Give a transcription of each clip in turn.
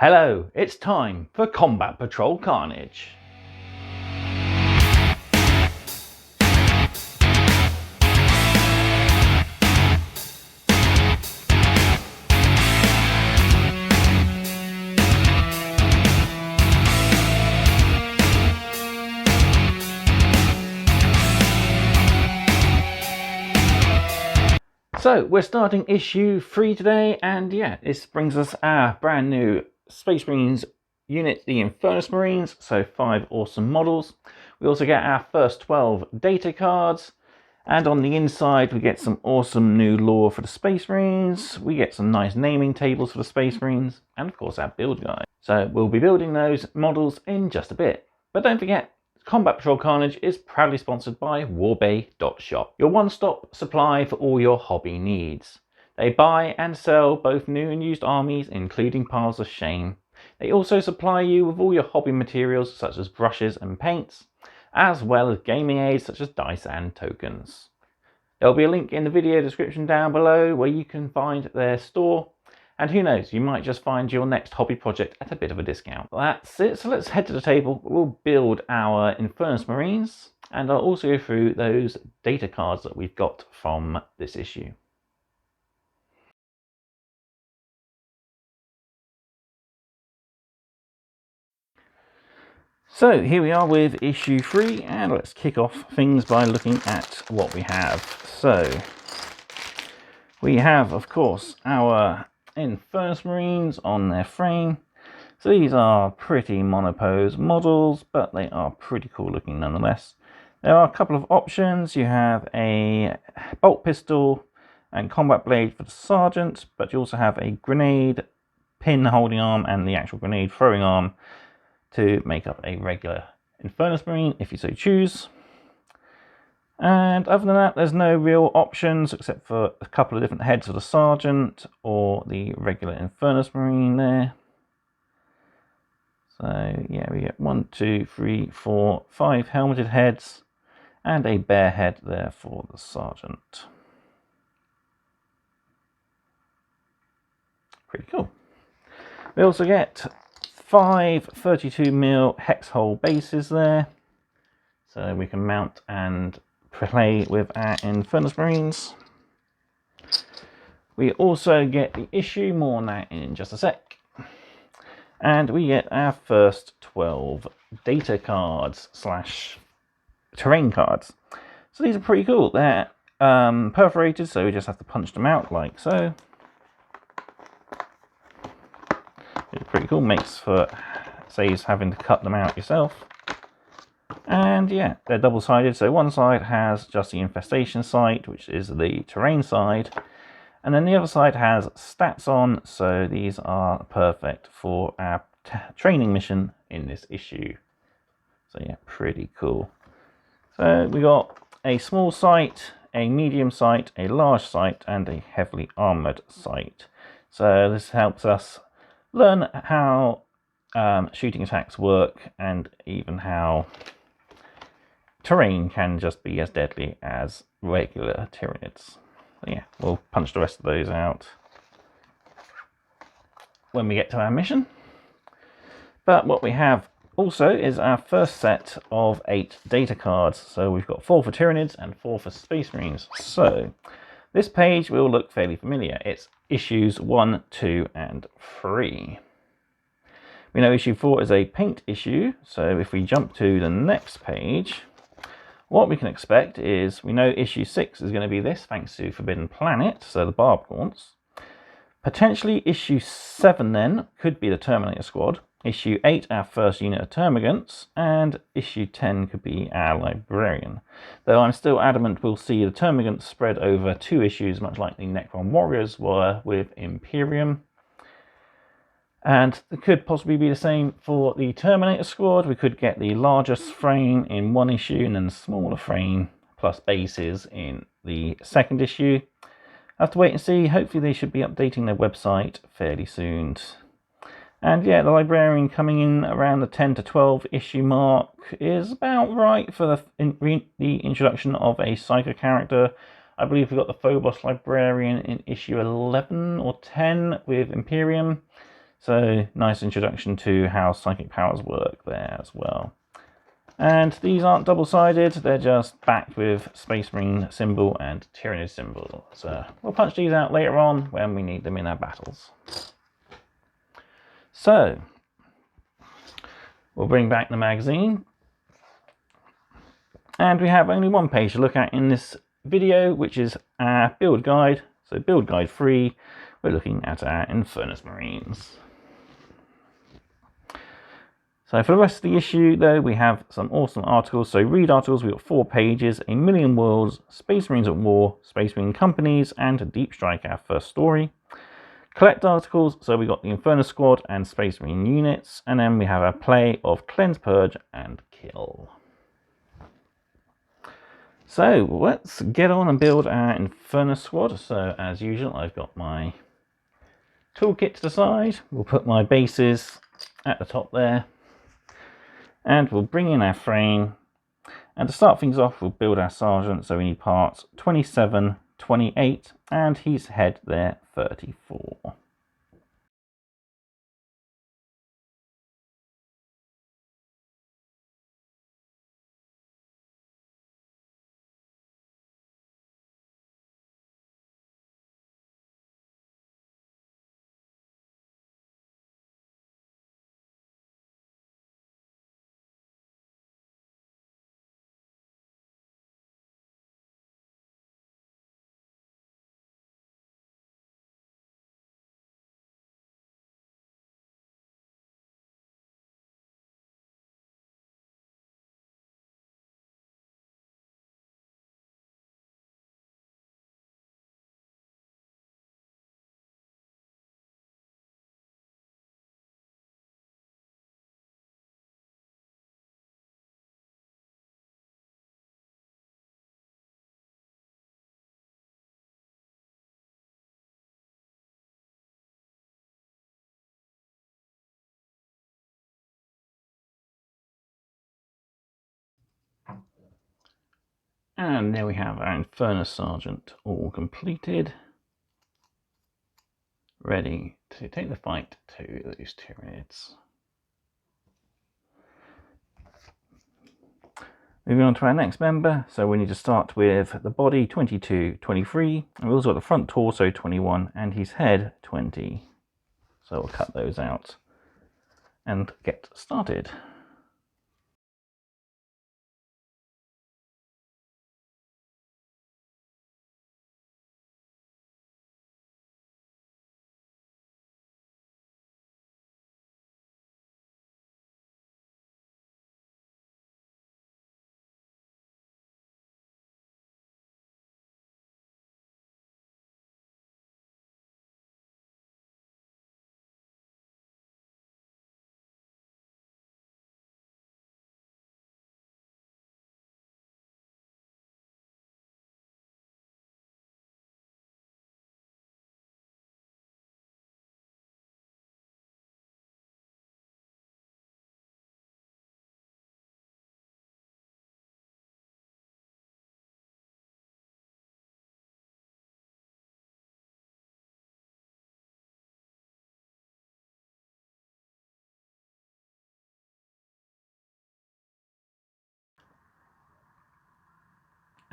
Hello, it's time for Combat Patrol Carnage. So we're starting issue 3 today, and yeah, this brings us our brand new Space Marines unit, the Infernus Marines, so 5 awesome models. We also get our first 12 data cards, and on the inside we get some awesome new lore for the Space Marines, we get some nice naming tables for the Space Marines, and of course our build guide. So we'll be building those models in just a bit. But don't forget, Combat Patrol Carnage is proudly sponsored by warbay.shop, your one-stop supply for all your hobby needs. They buy and sell both new and used armies, including piles of shame. They also supply you with all your hobby materials such as brushes and paints, as well as gaming aids such as dice and tokens. There'll be a link in the video description down below where you can find their store. And who knows, you might just find your next hobby project at a bit of a discount. That's it, so let's head to the table. We'll build our Infernus Marines, and I'll also go through those data cards that we've got from this issue. So here we are with issue 3, and let's kick off things by looking at what we have. So we have, of course, our Infernus Marines on their frame. So these are pretty monopose models, but they are pretty cool looking nonetheless. There are a couple of options. You have a bolt pistol and combat blade for the sergeant, but you also have a grenade pin holding arm and the actual grenade throwing arm to make up a regular Infernus Marine if you so choose. And other than that, there's no real options except for a couple of different heads for the sergeant or the regular Infernus Marine there. So yeah, we get 1, 2, 3, 4, 5 helmeted heads and a bear head there for the sergeant. Pretty cool. We also get 5 32mm hex hole bases there, so we can mount and play with our Infernus Marines. We also get the issue, more on that in just a sec. And we get our first 12 data cards slash terrain cards. So these are pretty cool. They're perforated, so we just have to punch them out like so. It's pretty cool, saves having to cut them out yourself. And yeah, they're double-sided, so one side has just the infestation site, which is the terrain side, and then the other side has stats on, so these are perfect for our training mission in this issue. So yeah, pretty cool. So we got a small site, a medium site, a large site, and a heavily armoured site. So this helps us learn how shooting attacks work, and even how terrain can just be as deadly as regular Tyranids. So yeah, we'll punch the rest of those out when we get to our mission. But what we have also is our first set of 8 data cards. So we've got 4 for Tyranids and 4 for Space Marines. So this page will look fairly familiar. It's issues 1, 2, and 3. We know issue 4 is a paint issue, so if we jump to the next page, what we can expect is, we know issue 6 is going to be this, thanks to Forbidden Planet, so the Barbed Gaunts. Potentially issue 7 then could be the Terminator Squad, issue 8 our first unit of Termagants, and issue 10 could be our Librarian. Though I'm still adamant we'll see the Termagants spread over 2 issues, much like the Necron Warriors were with Imperium. And it could possibly be the same for the Terminator Squad. We could get the largest frame in one issue and then the smaller frame plus bases in the second issue. I have to wait and see. Hopefully they should be updating their website fairly soon. And yeah, the Librarian coming in around the 10 to 12 issue mark is about right for the introduction of a Psycho character. I believe we got the Phobos Librarian in issue 11 or 10 with Imperium. So nice introduction to how psychic powers work there as well. And these aren't double-sided, they're just backed with Space Marine symbol and Tyrannid symbol. So we'll punch these out later on when we need them in our battles. So we'll bring back the magazine. And we have only one page to look at in this video, which is our build guide. So build guide 3, we're looking at our Infernus Marines. So for the rest of the issue, though, we have some awesome articles. So read articles, we've got 4 pages, A Million Worlds, Space Marines at War, Space Marine Companies, and Deep Strike, our first story. Collect articles, so we got the Infernus Squad and Space Marine units, and then we have our play of Cleanse, Purge, and Kill. So let's get on and build our Infernus Squad. So as usual, I've got my toolkit to the side. We'll put my bases at the top there. And we'll bring in our frame, and to start things off, we'll build our sergeant. So we need parts 27, 28, and his head there 34. And there we have our Infernus Sergeant all completed, ready to take the fight to those Tyranids. Moving on to our next member, so we need to start with the body 22, 23, and we've also got the front torso 21 and his head 20. So we'll cut those out and get started.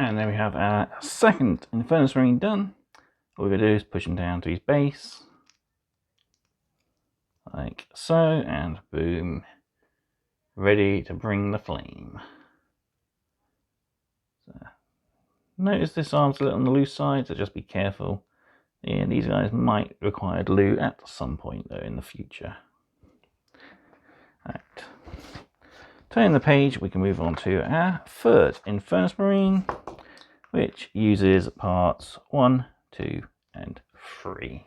And there we have our second Infernus Marine done. All we're going to do is push him down to his base, like so, and boom, ready to bring the flame. So, notice this arm's a little on the loose side, so just be careful. And these guys might require glue at some point though in the future. Right. Turning the page, we can move on to our third Infernus Marine, which uses parts 1, 2, and 3.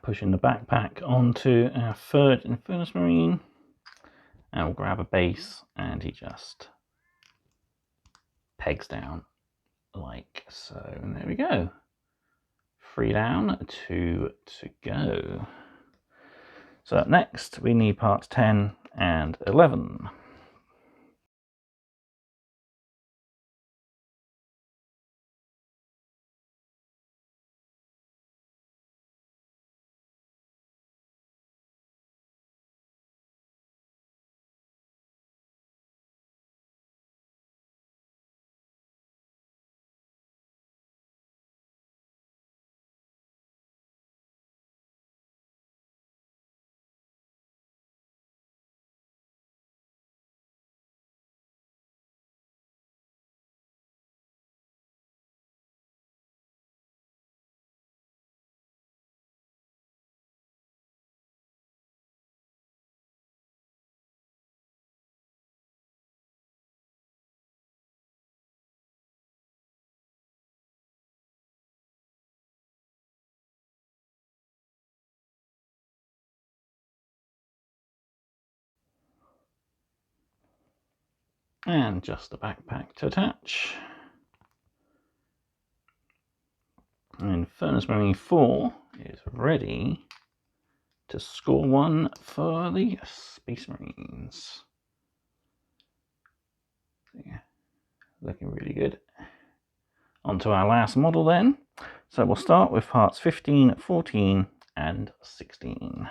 Pushing the backpack onto our third Infernus Marine, and we'll grab a base, and he just pegs down like so. And there we go. 3 down, 2 to go. So up next we need parts 10 and 11. And just the backpack to attach. And Infernus Marine 4 is ready to score 1 for the Space Marines. Yeah, looking really good. On to our last model then. So we'll start with parts 15, 14 and 16.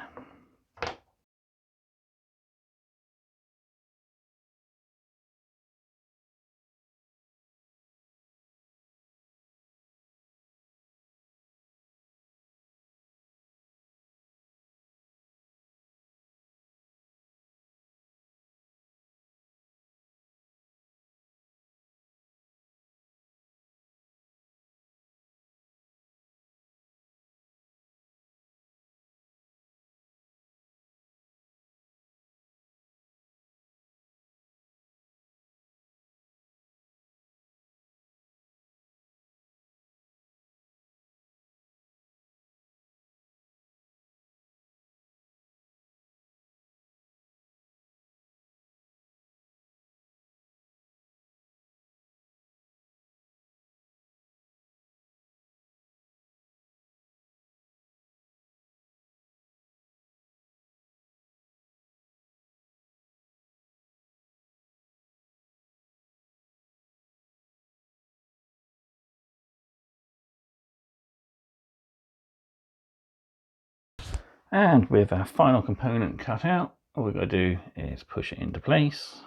And with our final component cut out, all we've got to do is push it into place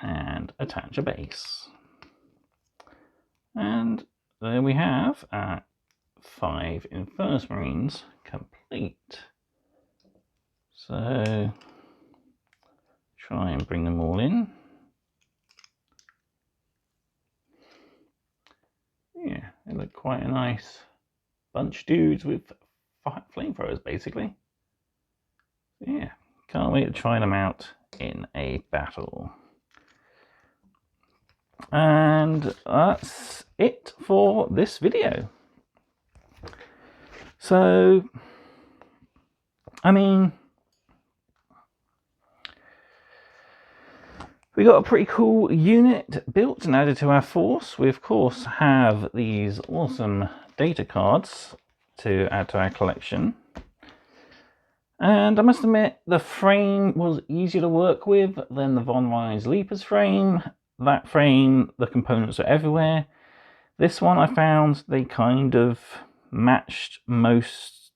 and attach a base. And there we have our 5 Infernus Marines complete. So try and bring them all in. Yeah, they look quite a nice bunch dudes with flamethrowers basically. Yeah, can't wait to try them out in a battle. And that's it for this video. So, I mean, we got a pretty cool unit built and added to our force. We of course have these awesome data cards to add to our collection. And I must admit, the frame was easier to work with than the Von Rein's Leapers frame. That frame, the components are everywhere. This one I found they kind of matched most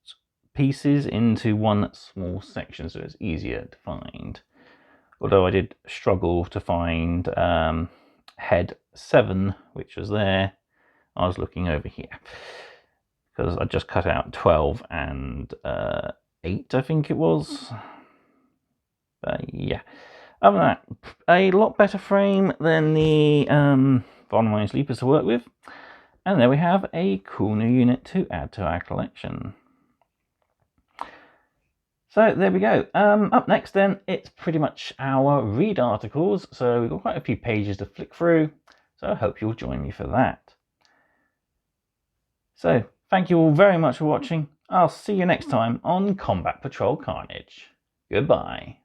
pieces into one small section, so it's easier to find. Although I did struggle to find head 7, which was there. I was looking over here because I just cut out 12 and 8, I think it was. But yeah, other than that, a lot better frame than the Von Rein's Leapers to work with. And there we have a cool new unit to add to our collection. So there we go. Up next then, it's pretty much our read articles. So we've got quite a few pages to flick through. So I hope you'll join me for that. So Thank you all very much for watching. I'll see you next time on Combat Patrol Carnage. Goodbye.